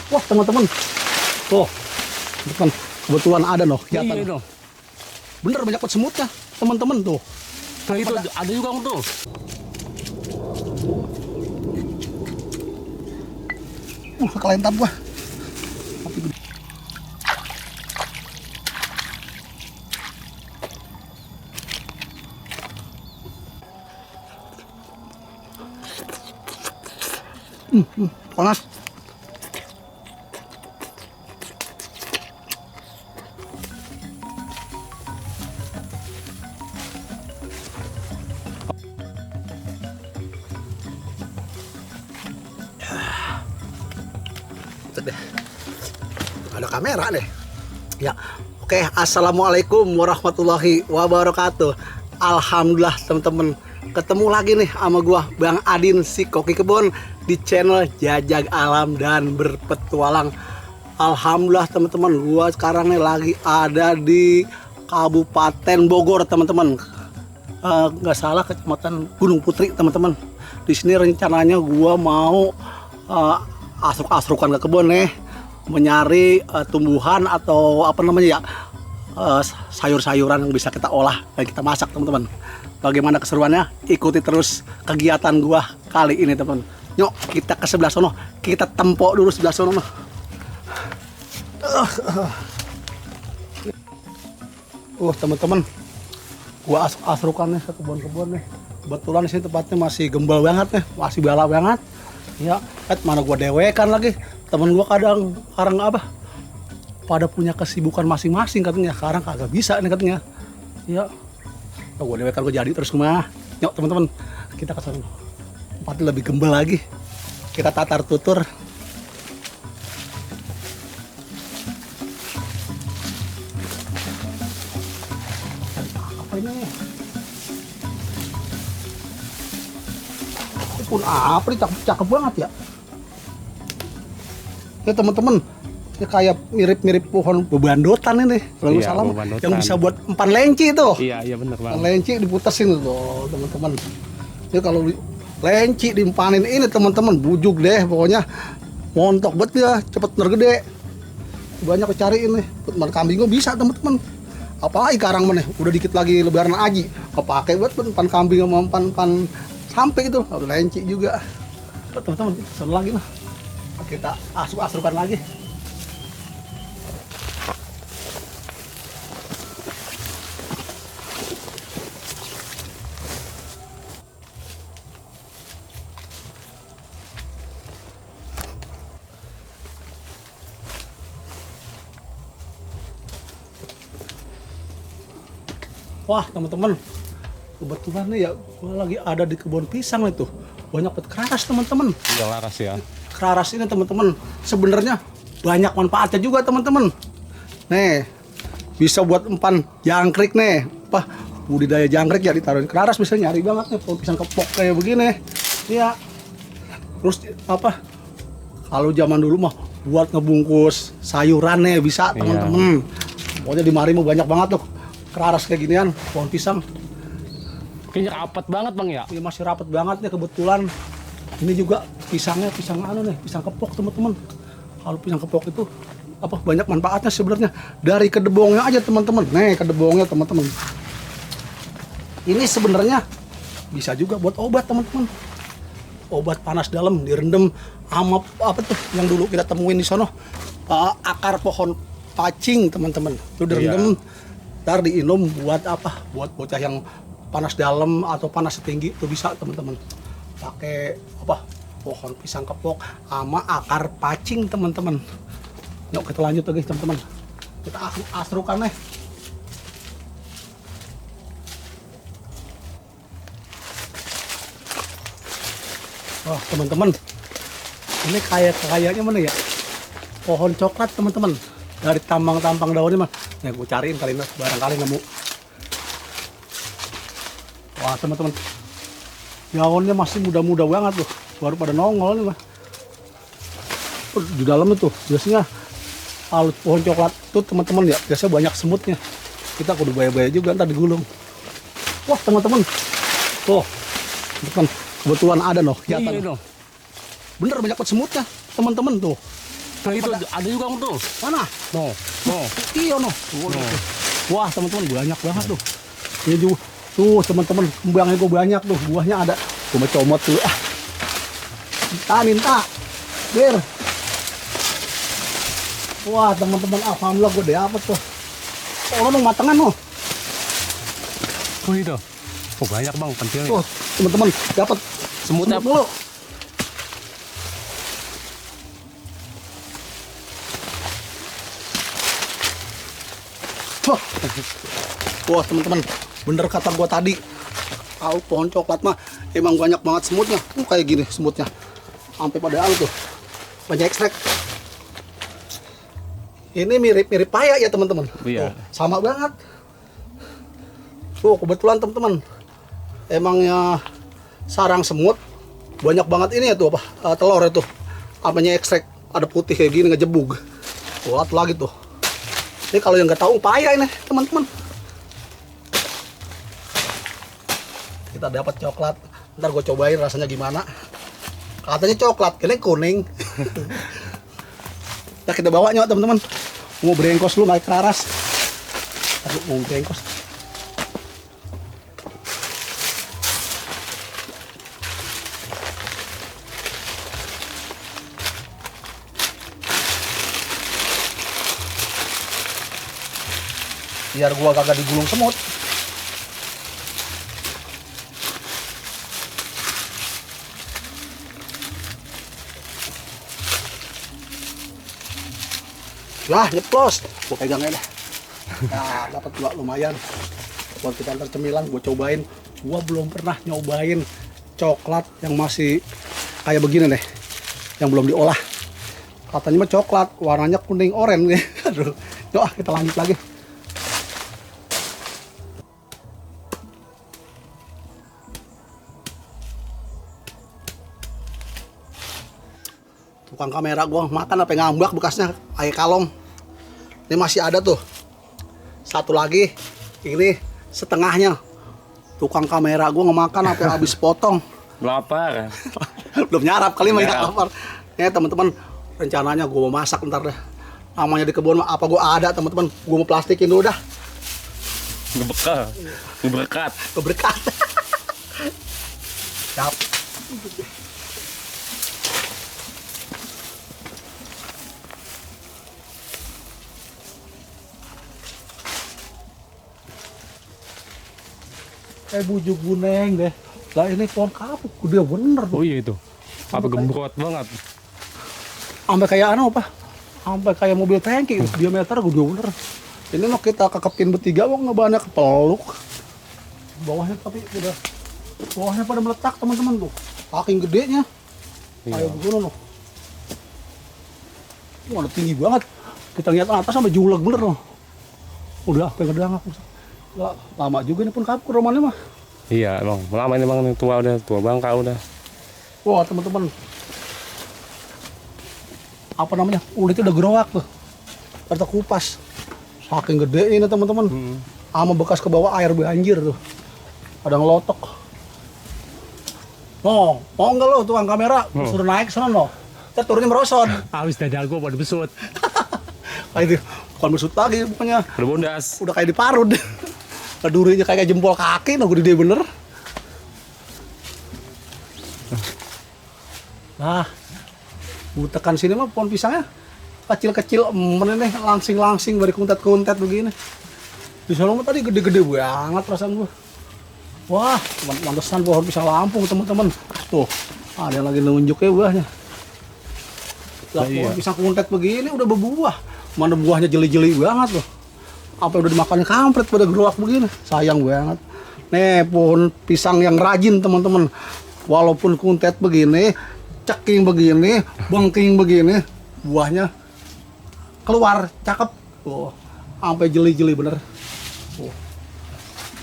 Wah teman-teman, tuh, teman kebetulan ada noh, kelihatan. Iya dong. Bener banyak banget semutnya, teman-teman tuh. Nah itu ada juga tuh. Kelentar gua. Panas. Ada kamera deh. Ya, oke. Assalamualaikum warahmatullahi wabarakatuh. Alhamdulillah teman-teman, ketemu lagi nih sama gua Bang Adin si Koki Kebon di channel Jajak Alam dan Berpetualang. Alhamdulillah teman-teman, gua sekarang nih lagi ada di Kabupaten Bogor teman-teman. Nggak salah Kecamatan Gunung Putri teman-teman. Di sini rencananya gua mau asruk-asrukan ke kebun nih, mencari tumbuhan atau apa namanya ya, sayur-sayuran yang bisa kita olah dan kita masak teman-teman. Bagaimana keseruannya? Ikuti terus kegiatan gua kali ini teman-teman. Yuk kita ke sebelah sono, kita tempok dulu sebelah sono. Teman-teman, gua asrukan nih ke kebun-kebun nih. Kebetulan di sini tempatnya masih gembel banget nih, masih bala banget. Ya, mana gua dewekan lagi. Temen gua kadang apa? Pada punya kesibukan masing-masing katanya. Sekarang kagak bisa nih katanya. Ya. Gua dewekan gua jadi terus kemana? Yuk teman-teman, kita ke sana. Tempatnya lebih gembel lagi. Kita tatar tutur. Apa ini? Ini pun apa nih, cakep banget ya. Ya teman-teman, ini kayak mirip-mirip pohon bebandotan ini kalau Iya, salah, bebandotan. yang bisa buat empan lenci tuh. Iya bener Empan banget. lenci diputesin tuh teman-teman. Jadi kalau lenci dimpanin ini teman-teman, bujuk deh pokoknya, montok banget ya, cepet nergede. Banyak cari ini, buat kambing gua bisa teman-teman. Apalagi sekarang mana, udah dikit lagi lebaran aji, kepake buat empan kambing sama empan sampai itu, lenci juga. Teman-teman, seru lagi lah. Kita asruk-asrukan lagi. Wah teman-teman, kebetulan nih ya, gua lagi ada di kebun pisang nih tuh. Banyak banget keras teman-teman. Iya laras ya. Keras ini teman-teman, sebenarnya banyak manfaatnya juga teman-teman. Nih, bisa buat empan jangkrik nih, apa budidaya jangkrik ya, ditaruhin keras bisa nyari banget nih, pisang kepok kayak begini. Iya. Terus apa? Kalau zaman dulu mah buat ngebungkus sayuran nih bisa teman-teman. Pokoknya di mari mah banyak banget tuh keras kayak ginian, pohon pisang. Kayaknya rapat banget bang ya. Ini masih rapat banget nih kebetulan. Ini juga pisangnya pisang nih, pisang kepok teman-teman. Kalau pisang kepok itu apa banyak manfaatnya sebenarnya. Dari kedebongnya aja teman-teman. Nih kedebongnya teman-teman. Ini sebenarnya bisa juga buat obat teman-teman. Obat panas dalam direndam sama apa tuh yang dulu kita temuin di sono, akar pohon pacing teman-teman. Itu direndam, ntar diinum buat apa? Buat bocah yang panas dalam atau panas tinggi itu bisa teman-teman. Pakai apa, pohon pisang kepok sama akar pacing teman-teman. Yuk kita lanjut lagi teman-teman, kita asrukan nih. Wah teman-teman, ini kayaknya mana ya, pohon coklat teman-teman. Dari tambang-tambang daunnya mah, nih gue cariin kali ini barangkali nemu. Wah teman-teman, daunnya masih muda-muda banget tuh, baru pada nongol nih mah. Di dalam itu biasanya kalau pohon coklat tuh teman-teman ya, biasanya banyak semutnya. Kita kudu bayar-bayar juga ntar digulung. Wah teman-teman, tuh teman, kebetulan ada noh, kelihatan. Iya dong. Bener banyak banget semutnya teman-teman tuh. Nah itu ada juga Bang tuh. Mana? No, no. Iya no. Wah teman-teman banyak banget tuh. Ini juga tuh teman-teman kembangnya gue banyak tuh, buahnya ada. Gue mau comot tuh. Minta. Bir. Wah teman-teman alhamdulillah gue dapet tuh. Oh no matangan no. Oh itu. Oh banyak Bang pentilnya. Tuh teman-teman dapat Semutnya mulu. Wah teman-teman, bener kata gua tadi. Tahu pohon coklat mah emang banyak banget semutnya. Kayak gini semutnya. Sampai pada tuh. Banyak ekstrak. Ini mirip-mirip paya ya teman-teman. Iya. Tuh, sama banget. Tuh kebetulan teman-teman. Emangnya sarang semut banyak banget ini ya tuh apa? Telur itu. Apanya ekstrak. Ada putih kayak gini ngejebug. Tuh satu lagi tuh. Ini kalau yang nggak tahu paya ini teman-teman. Kita dapat coklat. Ntar gue cobain rasanya gimana. Katanya coklat, ini kuning. Nah kita bawa nyok teman-teman. Mau berengkos lu naik ke aras. Aduh mau berengkos. Biar gua kagak digulung semut. Lah nyeplos, gua pegang aja dah. Nah, dapat juga lumayan. Buat kita antar cemilan, gua cobain. Gua belum pernah nyobain coklat yang masih kayak begini deh, yang belum diolah. Katanya mah coklat, warnanya kuning oranye. Aduh, yuk kita lanjut lagi. Tukang kamera gua makan apa ngambak bekasnya kayak kalong. Ini masih ada tuh. Satu lagi ini setengahnya. Tukang kamera gua ngemakan apa habis potong. Lapar. Belum nyarap kali mah ya Nyarap. lapar. Ya teman-teman, rencananya gua mau masak ntar deh. Namanya di kebun mah apa gua ada teman-teman. Gua mau plastikin dulu dah. Ngebekal. Ngeberkat. Keberkat. Siap. Bujuk guneng deh. Lah ini pohon kapuk gede bener tuh. Oh iya itu. Apa gembrot banget. Sampai kayak anu apa? Sampai kayak mobil tangki diameter gede bener. Ini mau kita kekepin bertiga mau ngebahannya kepeluk. Bawahnya tapi udah bawahnya pada meletak teman-teman tuh. Saking gedenya. Kayak Iya. begini loh. Wah, udah tinggi banget. Kita lihat atas sampai juleg bener loh. Udah sampai ngedangak. Lama juga nih pun kapuk romannya mah. Iya Bang. Lama ini Bang tua bangka udah. Wah teman-teman, apa namanya, kulitnya udah gerowak tuh, ada kupas, saking gede ini teman-teman, sama bekas ke bawah air banjir tuh, ada ngelotok. Oh, mau nggak lo tukang kamera, suruh naik sana lo, kita turunnya merosot. Habis dada gua pada besut. Kayak itu, bukan besut lagi, pokoknya Udah bondas. udah kayak diparut. Durinya kayak jempol kaki, nah gede bener. Nah, tekan sini mah pohon pisangnya kecil-kecil emen nih, langsing-langsing dari kuntet-kuntet begini. Di sana mah tadi gede-gede banget perasaan gua. Wah, mantesan pohon pisang Lampung teman-teman. Tuh, ada yang lagi nunjuk ya buahnya. Lah, pohon pisang kuntet begini udah berbuah. Mana buahnya jeli-jeli banget loh. Apa udah dimakan kampret pada geruak begini. Sayang banget. Nih, pohon pisang yang rajin teman-teman. Walaupun kuntet begini, ceking begini, bengking begini, buahnya keluar, cakep. Tuh, sampai jeli-jeli bener. Tuh.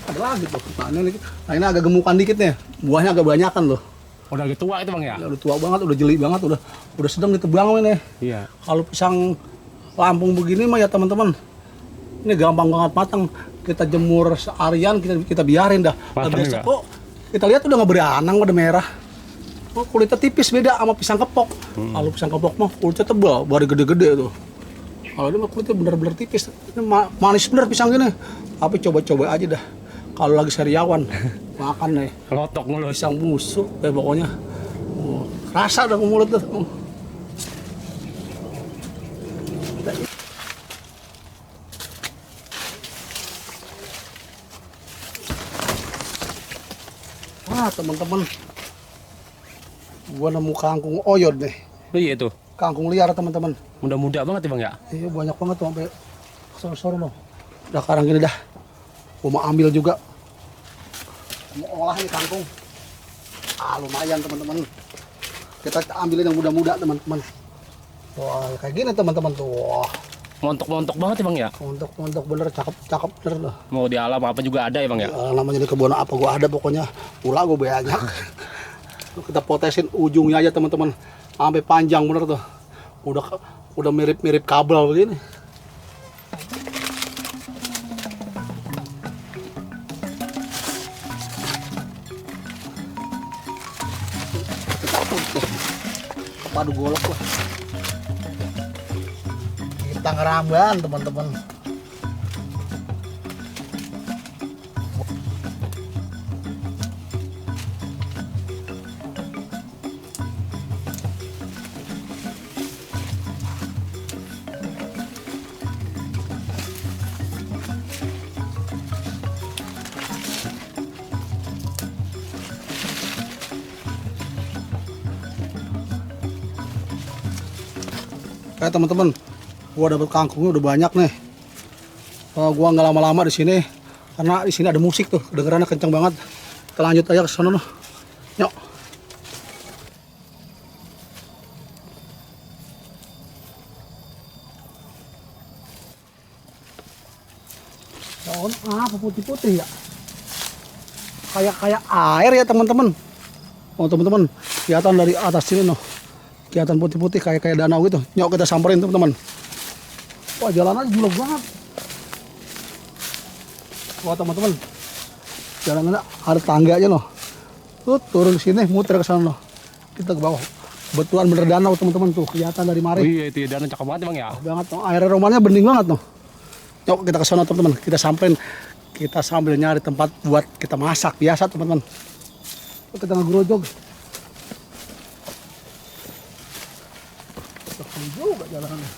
Ada lagi tuh. Nah, ini agak gemukan dikit nih. Buahnya agak banyakan loh. Udah agak tua itu Bang ya? Ya, udah tua banget, udah jeli banget, udah sedang ditebang ini. Iya. Kalau pisang Lampung begini mah ya teman-teman, ini gampang banget matang. Kita jemur seharian, kita biarin dah. Matang Biasa nggak? kok kita lihat udah nggak beranang, udah merah. Oh, kulitnya tipis beda sama pisang kepok. Kalau pisang kepok mah kulitnya tebal, baru gede-gede tuh. Kalau ini mah kulitnya bener-bener tipis. Ini manis bener pisang gini. Tapi coba-coba aja dah. Kalau lagi sariawan, makan nih. Lotok mulut. Pisang busuk, pokoknya. Oh, rasa dah ke mulut tuh. Wah, teman-teman. Gua nemu kangkung oyod nih. Oh iya itu. Kangkung liar, teman-teman. Muda-muda banget ya Bang ya. Iya, banyak banget tuh sampai sore-sore loh. Udah sekarang gini dah. Gua mau ambil juga. Mau olah nih kangkung. Lumayan, teman-teman. Kita ambilin yang muda-muda, teman-teman. Wah, kayak gini, teman-teman tuh. Wah, Montok-montok banget ya Bang ya. untuk bener, cakep bener loh. Mau di alam apa juga ada ya Bang ya. Namanya di kebun apa gua ada pokoknya. Ulah gua banyak. Kita potesin ujungnya aja, teman-teman. Sampai panjang bener tuh. Udah mirip-mirip kabel begini. Kepadu golok lah. Kita ngeramban, teman-teman. Kayak teman-teman, gua dapet kangkungnya udah banyak nih. Gua nggak lama-lama di sini karena di sini ada musik tuh, kedengerannya kencang banget. Kita lanjut aja ke sana loh. Yuk. Daun apa putih-putih ya? Kayak air ya, teman-teman. Oh, teman-teman, kelihatan dari atas sini loh. Kelihatan putih-putih kayak danau gitu. Yuk kita samperin, teman-teman. Wah, jalanannya julek banget. Wah, teman-teman, jalanannya ada tangga aja loh. Tuh, turun ke sini, muter ke sana loh. Kita ke bawah. Kebetulan bener danau, teman-teman, tuh kelihatan dari mari. Oh iya itu ya, danau cakep banget ya Bang ya. Banget tuh, air romannya bening banget tuh. Yuk kita ke sana, teman-teman. Kita samperin. Kita sambil nyari tempat buat kita masak biasa, teman-teman. Yuk kita ngegerojog. Sepi juga jalanannya.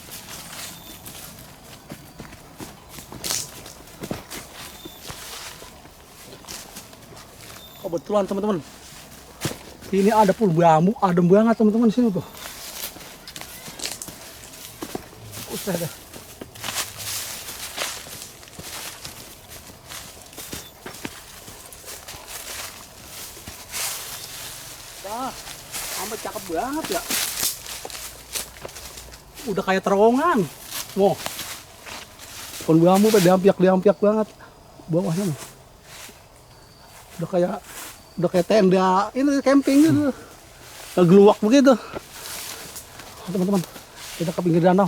Kebetulan, teman-teman, ini ada pun bambu adem banget, teman-teman, di sini tuh. Usah deh. Wah, sampai cakep banget ya. Udah kayak terowongan. Wow. Pohon bambu udah diampiak banget. Bawahnya nih. Udah kayak tenda ini camping gitu. Ngegeluak begitu. Teman-teman, kita ke pinggir danau.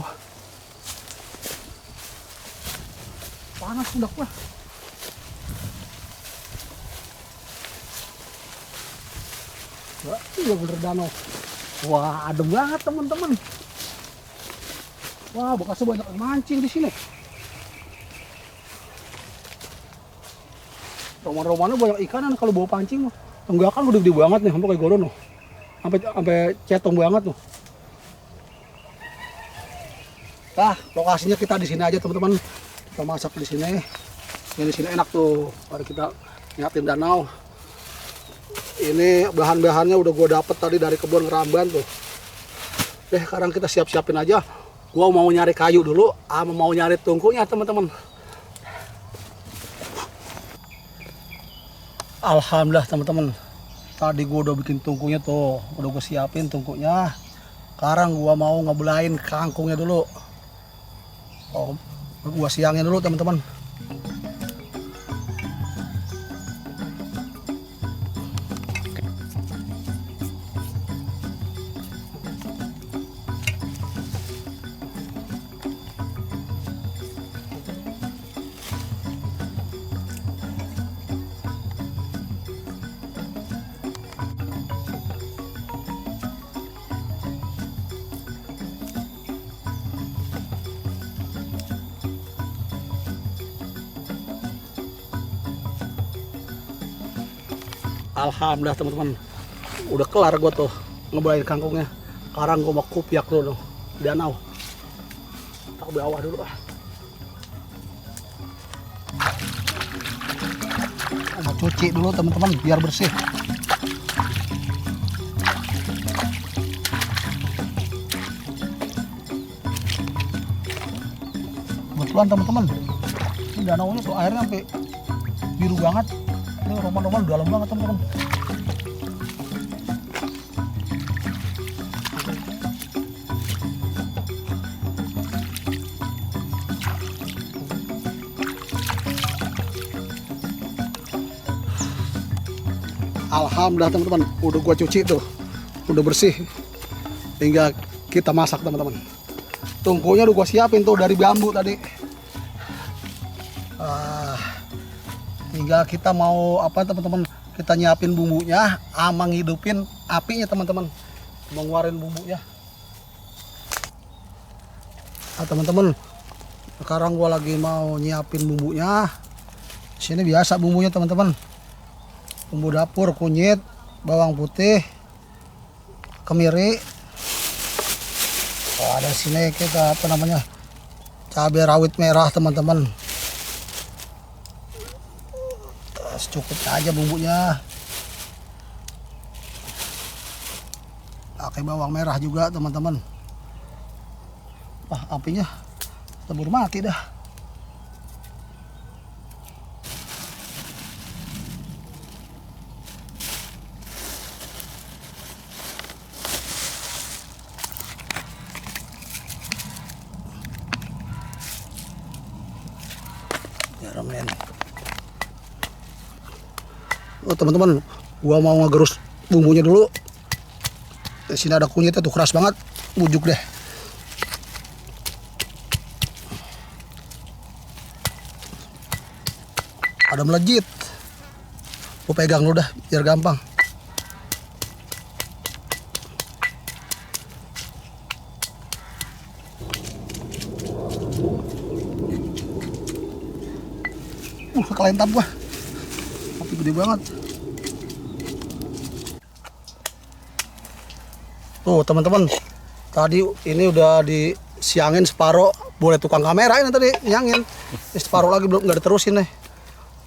Panas udah gua. Wah, ini bener danau. Wah, adem banget, teman-teman. Wah, bekasnya banyak mancing di sini. Roman-romannya banyak ikanan kalau bawa pancing. Enggak kan udah gede banget nih, sampai kayak goron loh. Sampai cetong banget tuh. Nah, lokasinya kita di sini aja, teman-teman. Kita masak di sini. Yang di sini enak tuh. Mari kita nyatin danau. Ini bahan-bahannya udah gue dapet tadi dari kebun Ngeramban tuh. Sekarang kita siap-siapin aja. Gua mau nyari kayu dulu, mau nyari tungkunya, teman-teman. Alhamdulillah, teman-teman. Tadi gua udah bikin tungkunya tuh, udah gue siapin tungkunya. Sekarang gua mau ngebelain kangkungnya dulu. Oh, gua siangin dulu, teman-teman. Alhamdulillah teman-teman, udah kelar gua tuh ngebelain kangkungnya. Sekarang gua mau kupiak dulu di danau. Tak ke bawah dulu ah. Mau cuci dulu teman-teman biar bersih. Kebetulan teman-teman, ini danaunya tuh airnya sampai biru banget. Ini roman-roman dalam banget teman-teman. Alhamdulillah teman-teman, udah gua cuci tuh, udah bersih. Tinggal kita masak teman-teman. Tungkunya udah gua siapin tuh dari bambu tadi. Tinggal kita mau apa teman-teman? Kita nyiapin bumbunya, sama ngidupin apinya teman-teman. Mau ngeluarin bumbunya. Teman-teman, sekarang gua lagi mau nyiapin bumbunya. Sini biasa bumbunya teman-teman. Bumbu dapur, kunyit, bawang putih, kemiri. Oh, ada sini kita apa namanya, cabai rawit merah teman-teman. Secukupnya aja bumbunya. Pakai bawang merah juga teman-teman. Wah, apinya keburu mati dah. Garam nih. Oh teman-teman, gua mau ngegerus bumbunya dulu. Di sini ada kunyitnya tuh keras banget, bujuk deh. Ada melejit. Gua pegang dulu dah, biar gampang. Kelentam gua. Api gede banget. Tuh teman-teman, tadi ini udah disiangin separuh, boleh tukang kamera ini tadi nyangin. Ini separuh lagi belum, nggak diterusin nih.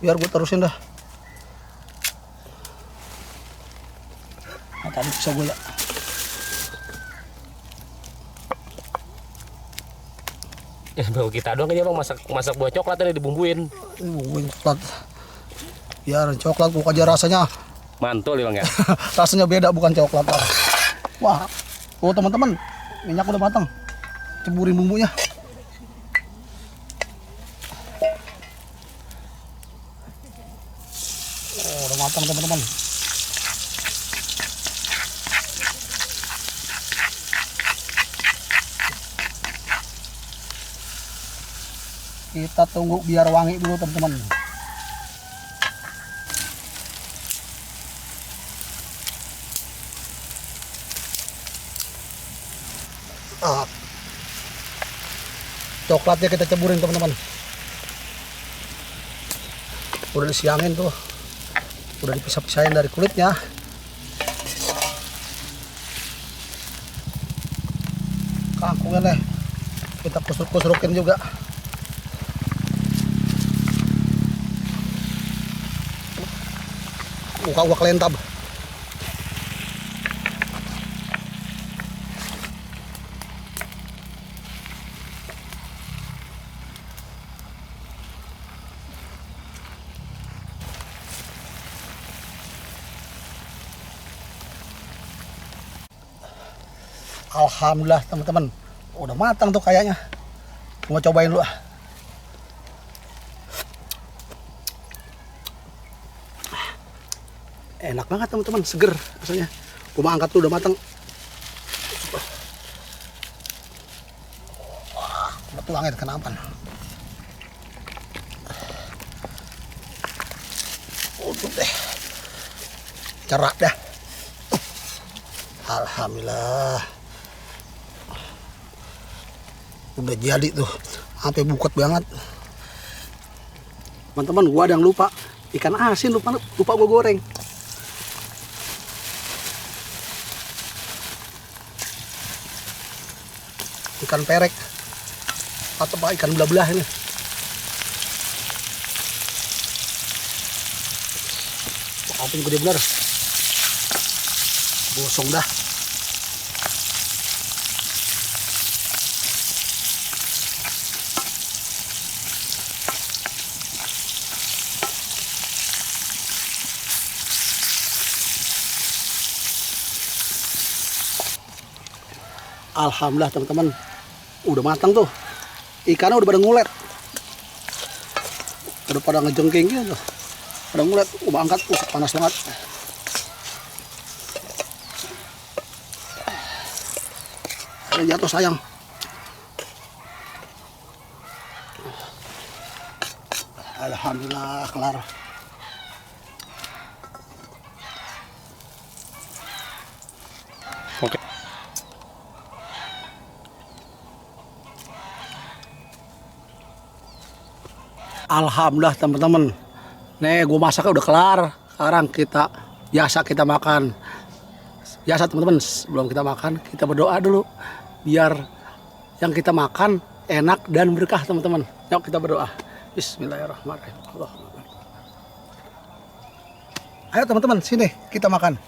Biar gue terusin dah. Nah, tadi bisa gue ya. Ya baru kita doang aja bang masak buah coklat tadi dibumbuin. Ini bumbuin coklat. Biar coklat buka aja rasanya. Mantul ya bang ya. Rasanya beda, bukan coklat. Wah, oh teman-teman, minyak udah matang. Ceburin bumbunya. Oh, udah matang teman-teman. Kita tunggu biar wangi dulu teman-teman. Coklatnya kita ceburin teman-teman. Udah disiangin tuh, udah dipisah-pisahin dari kulitnya. Kangkungnya nih kita kusruk-kusrukin juga. Muka gua kelentab. Alhamdulillah teman-teman, udah matang tuh kayaknya. Mau cobain dulu ah. Enak banget teman-teman, seger rasanya. Gua angkat tuh udah matang. Wah, tulangnya kenapan. Udah deh, cerak dah. Alhamdulillah. Udah jadi tuh, sampai buket banget. Teman-teman, gua ada yang lupa ikan asin, lupa gua goreng. ikan perek atau apa ikan belah-belah ini. Apa gede bener, gosong dah. Alhamdulillah teman-teman, udah matang tuh. Ikannya udah pada ngulet, udah pada ngejengking gitu, pada ngulet. Angkat, panas banget. Ada jatuh sayang. Alhamdulillah kelar. Oke. Alhamdulillah teman-teman, nih gue masaknya udah kelar. Sekarang kita makan. Biasa teman-teman, sebelum kita makan kita berdoa dulu biar yang kita makan enak dan berkah teman-teman. Yuk kita berdoa. Bismillahirrahmanirrahim. Ayo teman-teman, sini kita makan.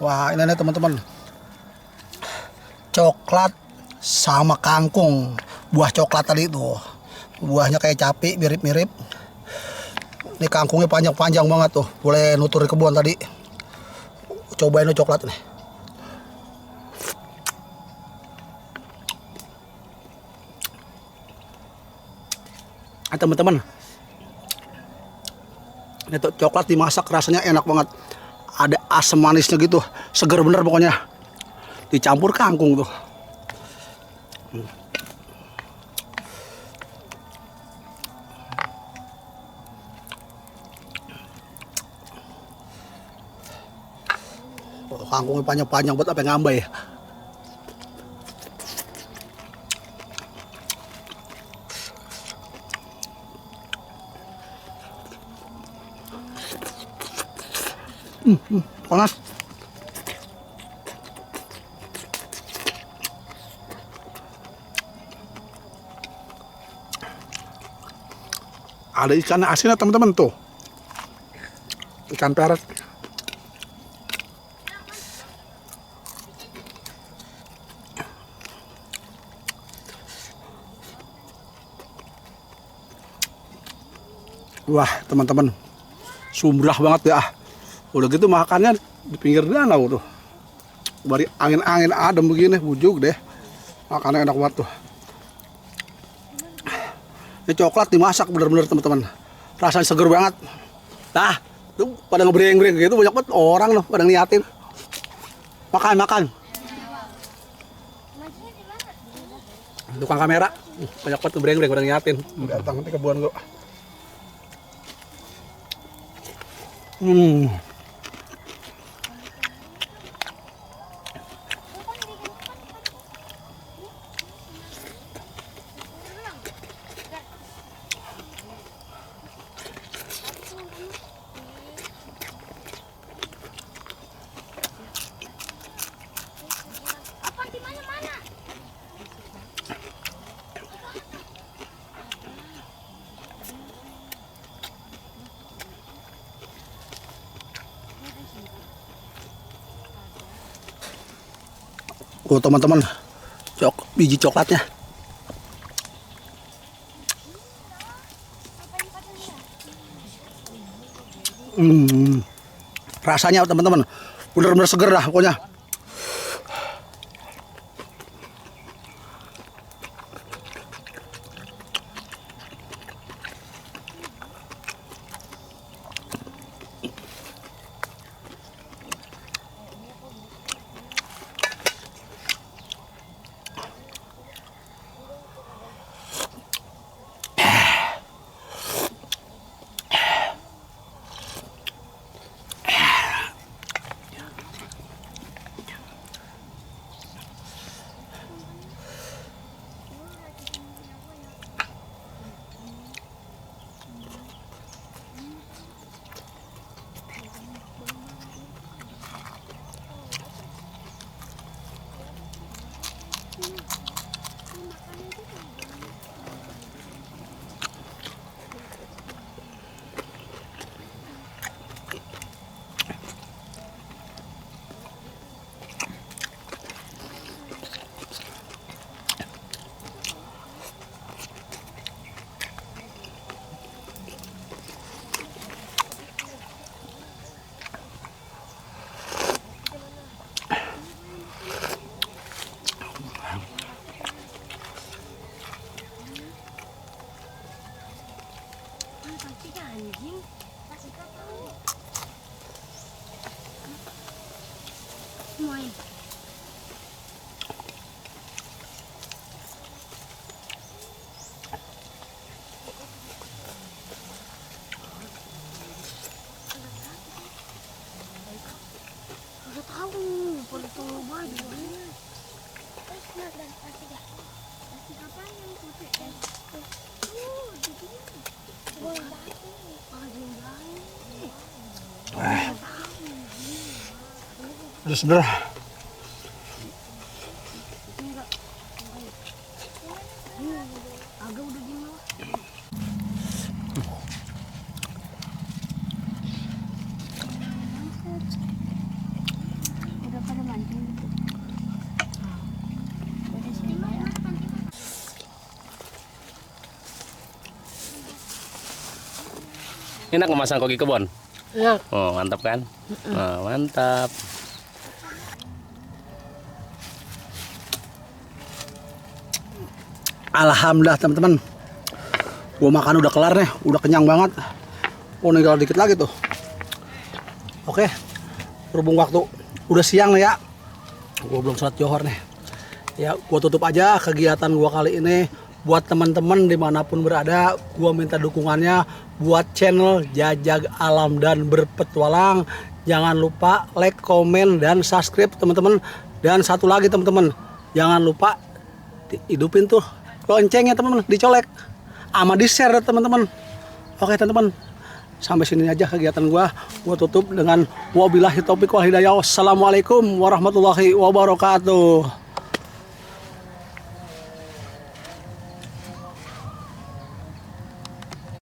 Wah, ini nih teman-teman, coklat sama kangkung. Buah coklat tadi itu, buahnya kayak cabai, mirip-mirip. Ini kangkungnya panjang-panjang banget tuh, boleh nutur di kebun tadi. Cobain lo coklat nih. Teman-teman, ini tuh coklat dimasak rasanya enak banget. Ada asam manisnya gitu, seger bener pokoknya. Dicampur kangkung tuh. Kangkungnya panjang-panjang buat apa ngambai ya. Panas. Ada ikan asinnya teman-teman tuh. Ikan peret. Wah teman-teman, sumbrah banget ya. Udah gitu makannya di pinggir danau tuh. Bari angin-angin adem begini, bujuk deh. Makannya enak banget tuh. Ini coklat dimasak bener-bener teman-teman. Rasanya seger banget. Nah, tuh pada ngebreng-breng gitu, banyak banget orang loh pada ngeliatin. Makan. Tukang kamera, banyak banget ngebreng-breng pada ngeliatin. Datang nanti kebun gua. Oh teman-teman, biji coklatnya. Rasanya teman-teman bener-bener seger dah pokoknya. Terus bener. Udah pada mancing gitu. Udah sini ya. Enak memasang koki kebon. Enak. Oh, mantap kan? Nah, mantap. Alhamdulillah teman-teman. Gua makan udah kelar nih, udah kenyang banget. Oh, tinggal dikit lagi tuh. Oke. Berhubung waktu udah siang nih ya. Gua belum sholat Johor nih. Ya, gua tutup aja kegiatan gua kali ini. Buat teman-teman dimanapun berada, gua minta dukungannya buat channel Jajag Alam dan Berpetualang. Jangan lupa like, komen, dan subscribe teman-teman. Dan satu lagi teman-teman, jangan lupa hidupin tuh loncengnya teman-teman, dicolek sama di share teman-teman. Oke teman-teman, sampai sini aja kegiatan gua tutup dengan wabillahi taufiq wal hidayah. Wassalamualaikum warahmatullahi wabarakatuh.